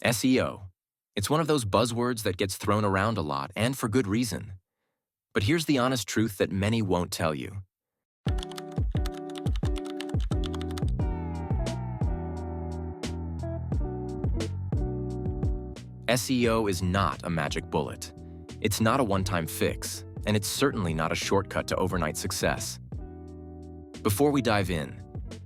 SEO. It's one of those buzzwords that gets thrown around a lot, and for good reason. But here's the honest truth that many won't tell you. SEO is not a magic bullet. It's not a one-time fix, and it's certainly not a shortcut to overnight success. Before we dive in,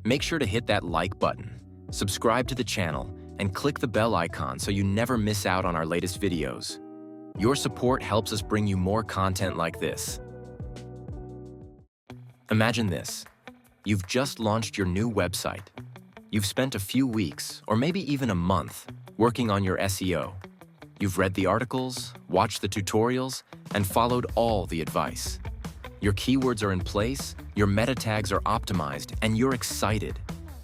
make sure to hit that like button, subscribe to the channel, and click the bell icon so you never miss out on our latest videos. Your support helps us bring you more content like this. Imagine this. You've just launched your new website. You've spent a few weeks, or maybe even a month, working on your SEO. You've read the articles, watched the tutorials, and followed all the advice. Your keywords are in place, your meta tags are optimized, and you're excited,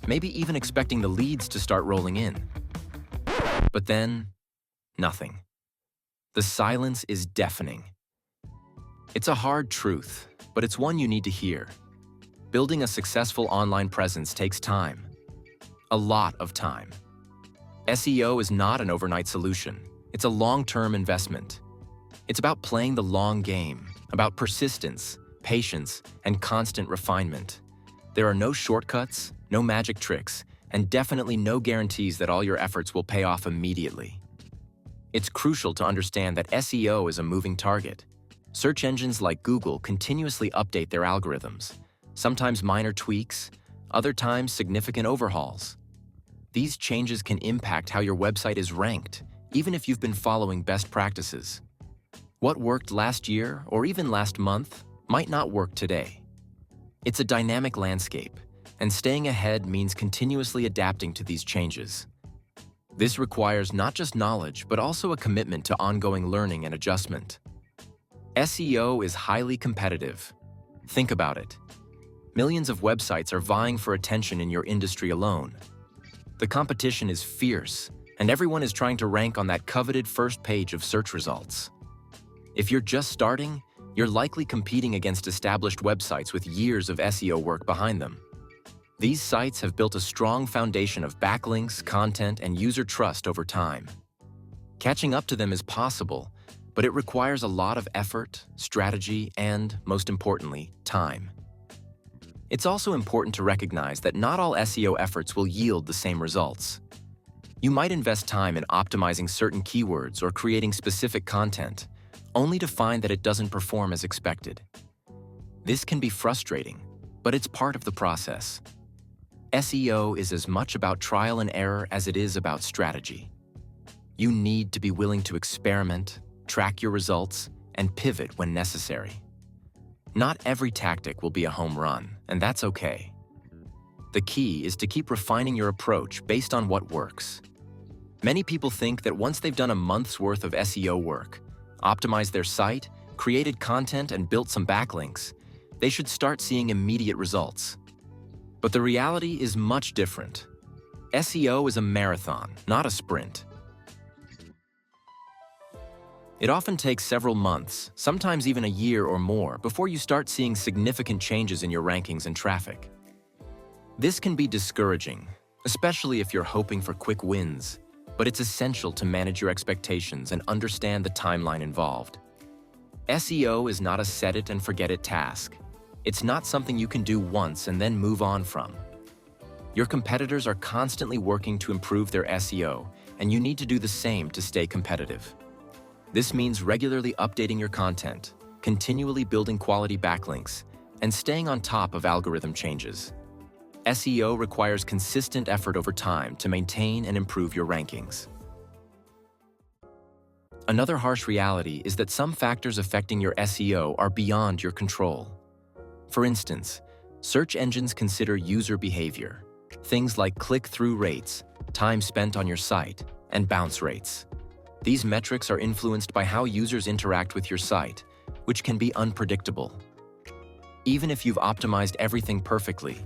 maybe even expecting the leads to start rolling in. But then, nothing. The silence is deafening. It's a hard truth, but it's one you need to hear. Building a successful online presence takes time. A lot of time. SEO is not an overnight solution. It's a long-term investment. It's about playing the long game, about persistence, patience, and constant refinement. There are no shortcuts, no magic tricks, and definitely no guarantees that all your efforts will pay off immediately. It's crucial to understand that SEO is a moving target. Search engines like Google continuously update their algorithms, sometimes minor tweaks, other times significant overhauls. These changes can impact how your website is ranked, even if you've been following best practices. What worked last year or even last month might not work today. It's a dynamic landscape, and staying ahead means continuously adapting to these changes. This requires not just knowledge, but also a commitment to ongoing learning and adjustment. SEO is highly competitive. Think about it. Millions of websites are vying for attention in your industry alone. The competition is fierce, and everyone is trying to rank on that coveted first page of search results. If you're just starting, you're likely competing against established websites with years of SEO work behind them. These sites have built a strong foundation of backlinks, content, and user trust over time. Catching up to them is possible, but it requires a lot of effort, strategy, and, most importantly, time. It's also important to recognize that not all SEO efforts will yield the same results. You might invest time in optimizing certain keywords or creating specific content, only to find that it doesn't perform as expected. This can be frustrating, but it's part of the process. SEO is as much about trial and error as it is about strategy. You need to be willing to experiment, track your results, and pivot when necessary. Not every tactic will be a home run, and that's okay. The key is to keep refining your approach based on what works. Many people think that once they've done a month's worth of SEO work, optimized their site, created content, and built some backlinks, they should start seeing immediate results. But the reality is much different. SEO is a marathon, not a sprint. It often takes several months, sometimes even a year or more, before you start seeing significant changes in your rankings and traffic. This can be discouraging, especially if you're hoping for quick wins, but it's essential to manage your expectations and understand the timeline involved. SEO is not a set-it-and-forget-it task. It's not something you can do once and then move on from. Your competitors are constantly working to improve their SEO, and you need to do the same to stay competitive. This means regularly updating your content, continually building quality backlinks, and staying on top of algorithm changes. SEO requires consistent effort over time to maintain and improve your rankings. Another harsh reality is that some factors affecting your SEO are beyond your control. For instance, search engines consider user behavior, things like click-through rates, time spent on your site, and bounce rates. These metrics are influenced by how users interact with your site, which can be unpredictable. Even if you've optimized everything perfectly,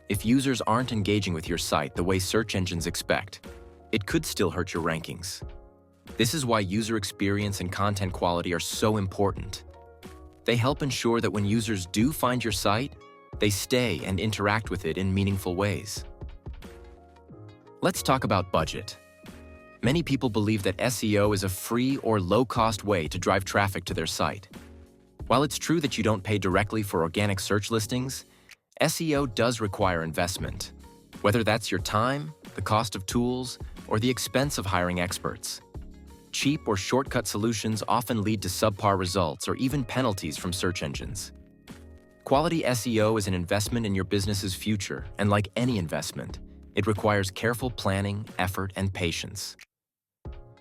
if users aren't engaging with your site the way search engines expect, it could still hurt your rankings. This is why user experience and content quality are so important. They help ensure that when users do find your site, they stay and interact with it in meaningful ways. Let's talk about budget. Many people believe that SEO is a free or low-cost way to drive traffic to their site. While it's true that you don't pay directly for organic search listings, SEO does require investment, whether that's your time, the cost of tools, or the expense of hiring experts. Cheap or shortcut solutions often lead to subpar results or even penalties from search engines. Quality SEO is an investment in your business's future, and like any investment, it requires careful planning, effort, and patience.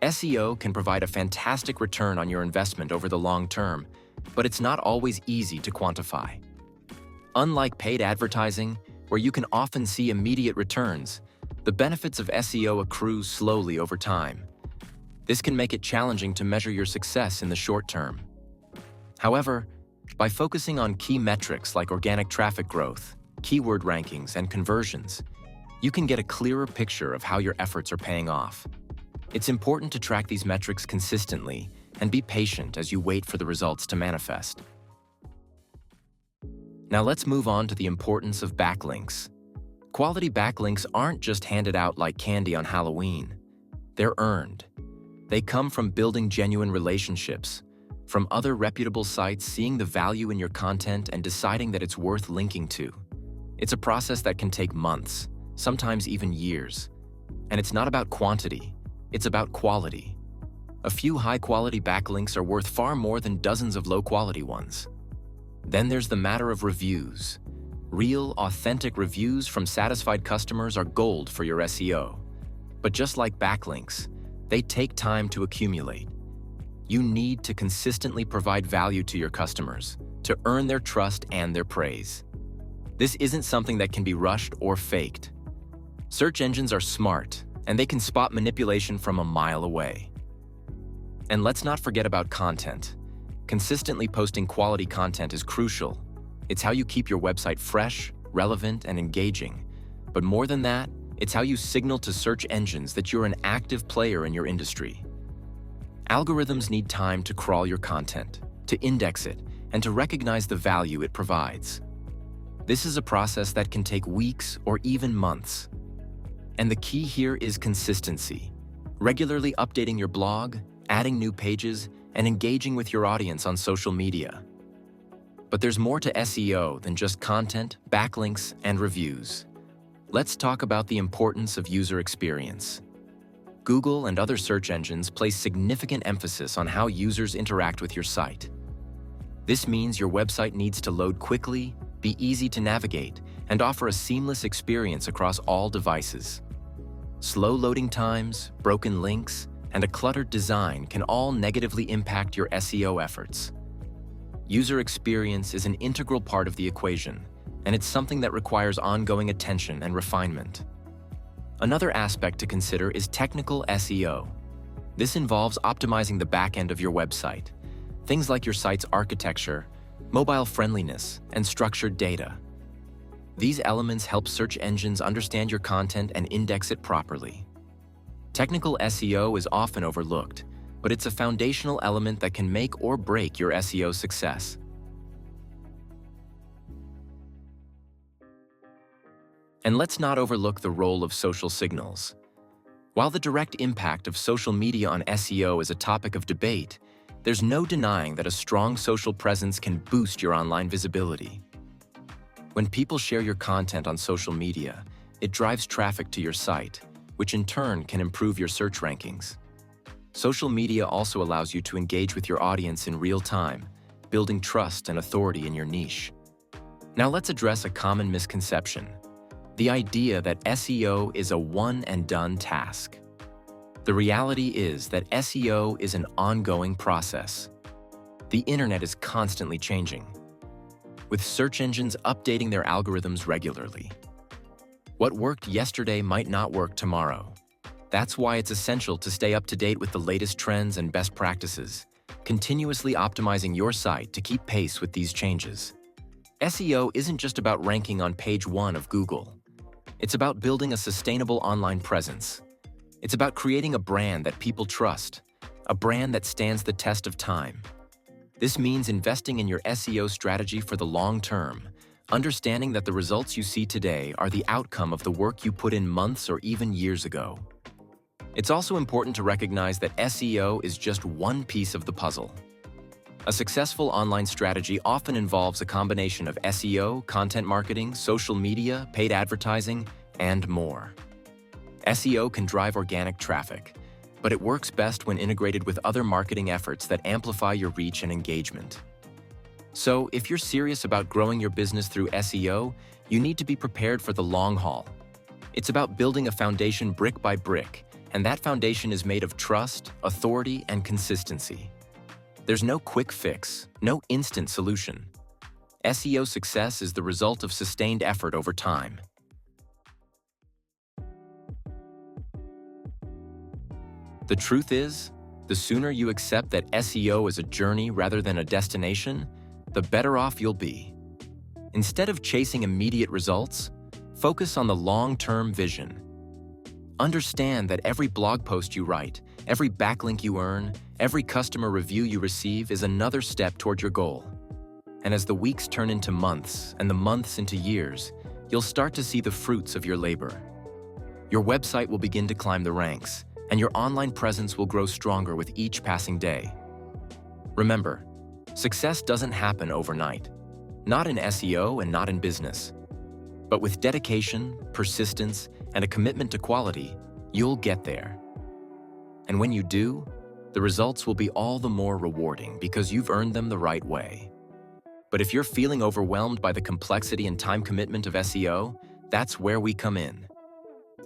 SEO can provide a fantastic return on your investment over the long term, but it's not always easy to quantify. Unlike paid advertising, where you can often see immediate returns, the benefits of SEO accrue slowly over time. This can make it challenging to measure your success in the short term. However, by focusing on key metrics like organic traffic growth, keyword rankings, and conversions, you can get a clearer picture of how your efforts are paying off. It's important to track these metrics consistently and be patient as you wait for the results to manifest. Now let's move on to the importance of backlinks. Quality backlinks aren't just handed out like candy on Halloween. They're earned. They come from building genuine relationships, from other reputable sites seeing the value in your content and deciding that it's worth linking to. It's a process that can take months, sometimes even years. And it's not about quantity, it's about quality. A few high-quality backlinks are worth far more than dozens of low-quality ones. Then there's the matter of reviews. Real, authentic reviews from satisfied customers are gold for your SEO. But just like backlinks, they take time to accumulate. You need to consistently provide value to your customers to earn their trust and their praise. This isn't something that can be rushed or faked. Search engines are smart, and they can spot manipulation from a mile away. And let's not forget about content. Consistently posting quality content is crucial. It's how you keep your website fresh, relevant, and engaging. But more than that, it's how you signal to search engines that you're an active player in your industry. Algorithms need time to crawl your content, to index it, and to recognize the value it provides. This is a process that can take weeks or even months. And the key here is consistency. Regularly updating your blog, adding new pages, and engaging with your audience on social media. But there's more to SEO than just content, backlinks, and reviews. Let's talk about the importance of user experience. Google and other search engines place significant emphasis on how users interact with your site. This means your website needs to load quickly, be easy to navigate, and offer a seamless experience across all devices. Slow loading times, broken links, and a cluttered design can all negatively impact your SEO efforts. User experience is an integral part of the equation, and it's something that requires ongoing attention and refinement. Another aspect to consider is technical SEO. This involves optimizing the back end of your website, things like your site's architecture, mobile friendliness, and structured data. These elements help search engines understand your content and index it properly. Technical SEO is often overlooked, but it's a foundational element that can make or break your SEO success. And let's not overlook the role of social signals. While the direct impact of social media on SEO is a topic of debate, there's no denying that a strong social presence can boost your online visibility. When people share your content on social media, it drives traffic to your site, which in turn can improve your search rankings. Social media also allows you to engage with your audience in real time, building trust and authority in your niche. Now let's address a common misconception: the idea that SEO is a one-and-done task. The reality is that SEO is an ongoing process. The internet is constantly changing, with search engines updating their algorithms regularly. What worked yesterday might not work tomorrow. That's why it's essential to stay up to date with the latest trends and best practices, continuously optimizing your site to keep pace with these changes. SEO isn't just about ranking on page 1 of Google. It's about building a sustainable online presence. It's about creating a brand that people trust, a brand that stands the test of time. This means investing in your SEO strategy for the long term, understanding that the results you see today are the outcome of the work you put in months or even years ago. It's also important to recognize that SEO is just one piece of the puzzle. A successful online strategy often involves a combination of SEO, content marketing, social media, paid advertising, and more. SEO can drive organic traffic, but it works best when integrated with other marketing efforts that amplify your reach and engagement. So, if you're serious about growing your business through SEO, you need to be prepared for the long haul. It's about building a foundation brick by brick, and that foundation is made of trust, authority, and consistency. There's no quick fix, no instant solution. SEO success is the result of sustained effort over time. The truth is, the sooner you accept that SEO is a journey rather than a destination, the better off you'll be. Instead of chasing immediate results, focus on the long-term vision. Understand that every blog post you write, every backlink you earn, every customer review you receive is another step toward your goal. And as the weeks turn into months and the months into years, you'll start to see the fruits of your labor. Your website will begin to climb the ranks, and your online presence will grow stronger with each passing day. Remember, success doesn't happen overnight. Not in SEO and not in business. But with dedication, persistence, and a commitment to quality, you'll get there. And when you do, the results will be all the more rewarding because you've earned them the right way. But if you're feeling overwhelmed by the complexity and time commitment of SEO, that's where we come in.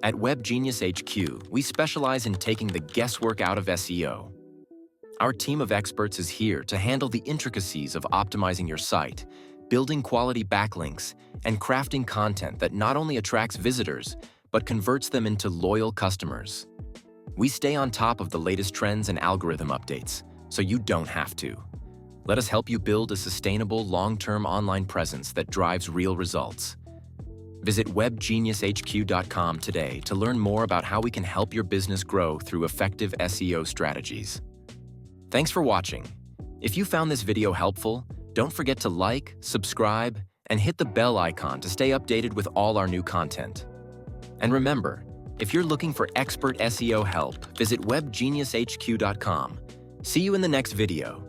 At Web Genius HQ, we specialize in taking the guesswork out of SEO. Our team of experts is here to handle the intricacies of optimizing your site, building quality backlinks, and crafting content that not only attracts visitors, but converts them into loyal customers. We stay on top of the latest trends and algorithm updates, so you don't have to. Let us help you build a sustainable, long-term online presence that drives real results. Visit webgeniushq.com today to learn more about how we can help your business grow through effective SEO strategies. Thanks for watching. If you found this video helpful, don't forget to like, subscribe, and hit the bell icon to stay updated with all our new content. And remember, if you're looking for expert SEO help, visit webgeniushq.com. See you in the next video.